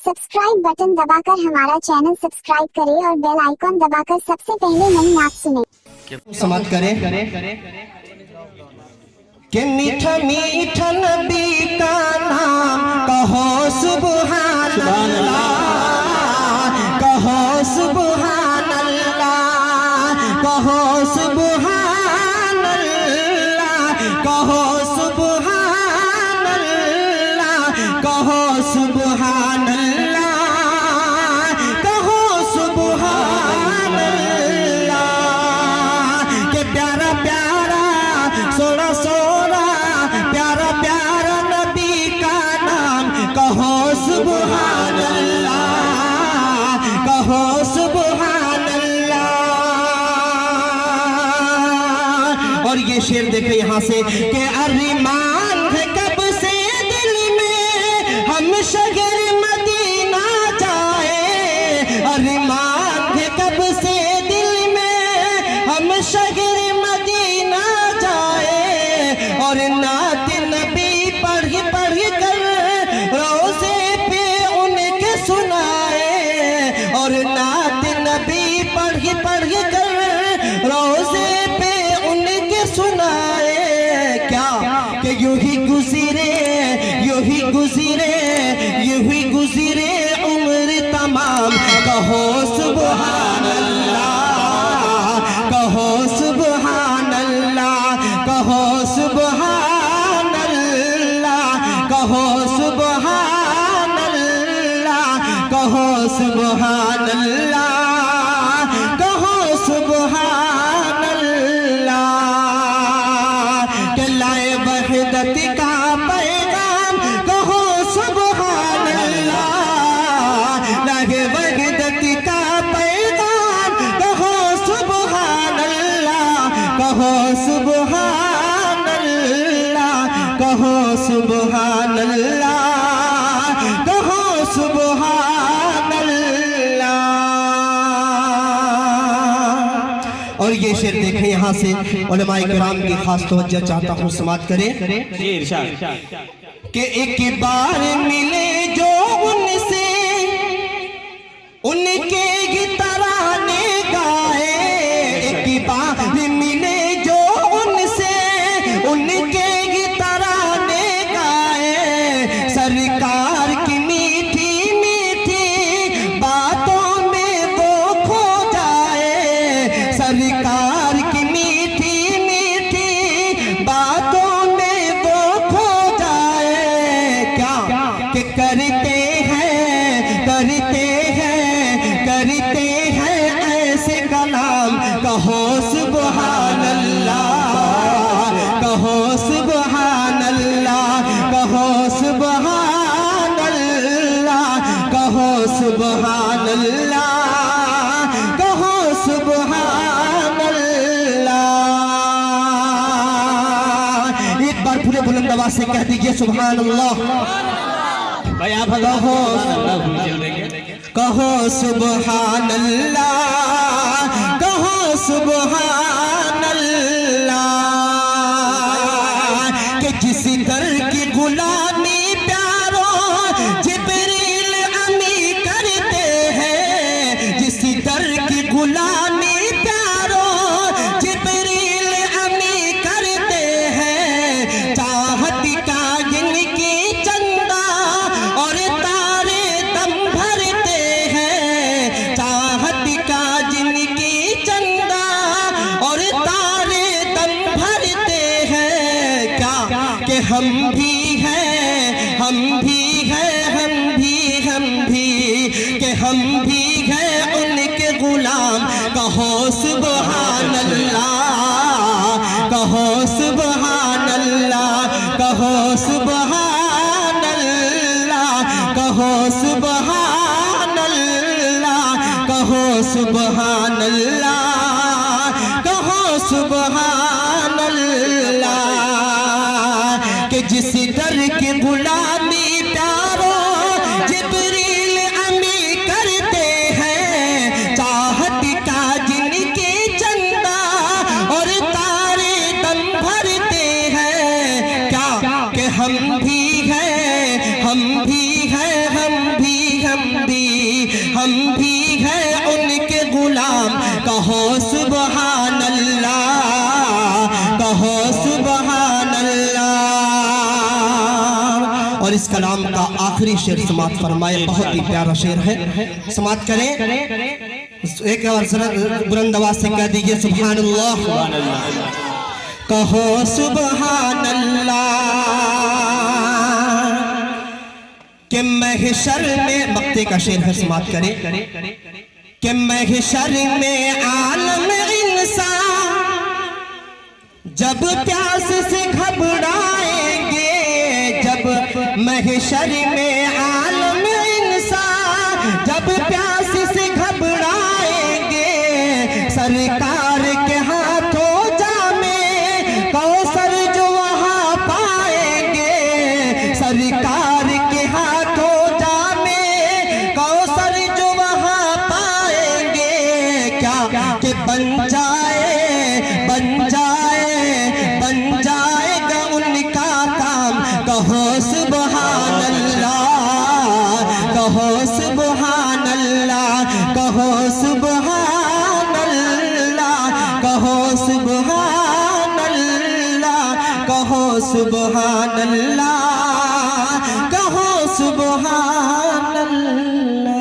Subscribe button दबाकर हमारा channel subscribe करें और बेल आइकॉन दबाकर सबसे पहले नई नात सुने। समाप्त करें कि मीठा मीठा नबी का नाम कहो सुभान अल्लाह, कहो सुभान अल्लाह, कहो सुभान अल्लाह, कहो सुभान अल्लाह, कहो सुभान अल्लाह, कहो सुभान अल्लाह। के प्यारा प्यारा सोना सोना प्यारा प्यारा नबी का नाम कहो सुभान अल्लाह, कहो सुभान अल्लाह। और ये शेर देखे यहाँ से कि अरमान है कब से दिल में हम शगर मदीना जाए, अरमान है कब से दिल में हम शगर मदीना जाए। और नात नबी पढ़ पढ़ कर रोज़े पे उनके सुनाए, और नात नबी पढ़ पढ़ कर रोज़े पे उनके सुनाए। क्या कि यूं ही गुज़रे यूं ही गुज़रे यूं ही गुज़रे उम्र तमाम कहो सुभान अल्लाह, कहो सुभान अल्लाह, कहो सुभान अल्लाह, कहो सुभान अल्लाह, कहो सुभान अल्लाह, कहो सुभान अल्लाह। के लाए वहदत का पैगाम कहो सुभान अल्लाह, लाए वहदत का पैगाम कहो सुभान अल्लाह, कहो सुभान अल्लाह, कहो सुभान अल्लाह, कहो सुभान अल्लाह। और ये शेर देखें यहाँ से उलमाए किराम की खास तवज्जो चाहता हूँ, समाप्त करें कि एक बार मिले जो उनसे उनके ही तराने गाए, एक बार मिले जो उनसे उनके ही तराने गाए। सरकार की मीठी मीठी बातों में वो खो जाए, सरकार की मीठी मीठी बातों में वो खो जाए। क्या कि करते हैं करते हैं ऐसे कलाम कहो सुभान अल्लाह, कहो सुभान अल्लाह, कहो सुभान अल्लाह, कहो सुभान अल्लाह, कहो सुभान अल्लाह। एक बार पूरे बुलंद आवाज से कह दीजिए सुभान अल्लाह। भाई आप कहो सुभान अल्लाह, कहो सुभान अल्लाह। कि जिस दर की गुलामी प्यारों जिब्रील अमी करते हैं, जिस दर की गुलामी प्यारों जिब्रील अमी करते हैं। चाहत का इनकी चंदा और तारे दम भरते हैं, चाहत का जिनकी चंदा और तारे दम भरते हैं। क्या कि हम भी हैं हम भी हैं हम भी हम भी कि हम भी हैं उनके गुलाम कहो सुभान अल्लाह, कहो सुभान अल्लाह, कहो सुभान अल्लाह, कहो सुभान अल्लाह, कहो सुभान अल्लाह, कहो सुभान अल्लाह। कि जिस दर की गुलामी प्यारों जिब्रील अमी करते हैं, चाहत का जिनके चंदा और तारे दम भरते हैं। क्या कि हम भी हैं हम भी हैं हम भी हम भी हैं उनके गुलाम। कहो सुबहान अल्लाह, कहो सुबहान अल्लाह। और इस कलाम का आखिरी शेर समात फरमाए, बहुत ही प्यारा शेर है, समात करें। एक बार बुलंद आवाज से कह दीजिए सुभान अल्लाह। कहो सुभान अल्लाह। कि महशर में, मक्ते का शेर है, समात करें। कि महशर में आलम इंसान जब प्यास से घबराएंगे, जब महशर में आलम इंसान जब प्यास से घबराएंगे, सरकार के हाथों जामे कौसर जो वहाँ पाएंगे, सरकार के हाथों जामे कौसर जो वहाँ पाएंगे। क्या कि बन जाएगा उनका काम। कहो सुभान अल्लाह, कहो सुभान अल्लाह, कहो सुभान अल्लाह, कहो सुभान अल्लाह, कहो सुभान अल्लाह, कहो सुभान अल्लाह।